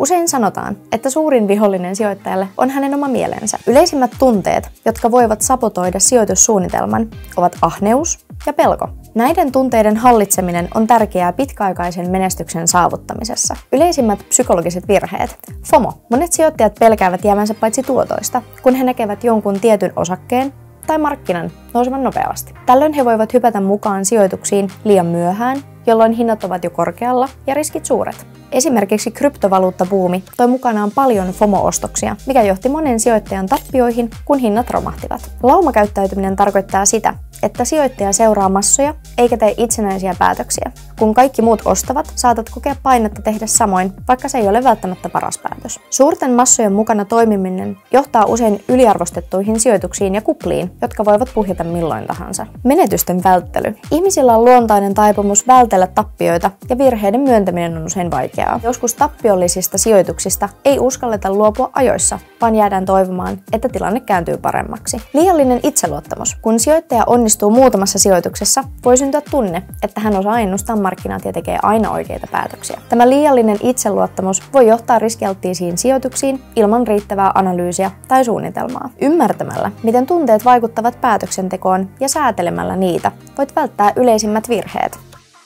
Usein sanotaan, että suurin vihollinen sijoittajalle on hänen oma mielensä. Yleisimmät tunteet, jotka voivat sabotoida sijoitussuunnitelman, ovat ahneus ja pelko. Näiden tunteiden hallitseminen on tärkeää pitkäaikaisen menestyksen saavuttamisessa. Yleisimmät psykologiset virheet. FOMO. Monet sijoittajat pelkäävät jäävänsä paitsi tuotoista, kun he näkevät jonkun tietyn osakkeen tai markkinan nousevan nopeasti. Tällöin he voivat hypätä mukaan sijoituksiin liian myöhään, jolloin hinnat ovat jo korkealla ja riskit suuret. Esimerkiksi kryptovaluuttabuumi toi mukanaan paljon FOMO-ostoksia, mikä johti monen sijoittajan tappioihin, kun hinnat romahtivat. Laumakäyttäytyminen tarkoittaa sitä, että sijoittaja seuraa massoja eikä tee itsenäisiä päätöksiä. Kun kaikki muut ostavat, saatat kokea painetta tehdä samoin, vaikka se ei ole välttämättä paras päätös. Suurten massojen mukana toimiminen johtaa usein yliarvostettuihin sijoituksiin ja kupliin, jotka voivat puhjeta milloin tahansa. Menetysten välttely. Ihmisillä on luontainen taipumus vältellä tappioita ja virheiden myöntäminen on usein vaikeaa. Joskus tappiollisista sijoituksista ei uskalleta luopua ajoissa, vaan jäädään toivomaan, että tilanne kääntyy paremmaksi. Liiallinen itseluottamus. Kun sijoittaja onnistuu muutamassa sijoituksessa, voi syntyä tunne, että hän osaa ennustaa markkinat ja tekee aina oikeita päätöksiä. Tämä liiallinen itseluottamus voi johtaa riskialttiisiin sijoituksiin ilman riittävää analyysiä tai suunnitelmaa. Ymmärtämällä, miten tunteet vaikuttavat päätöksentekoon ja säätelemällä niitä, voit välttää yleisimmät virheet.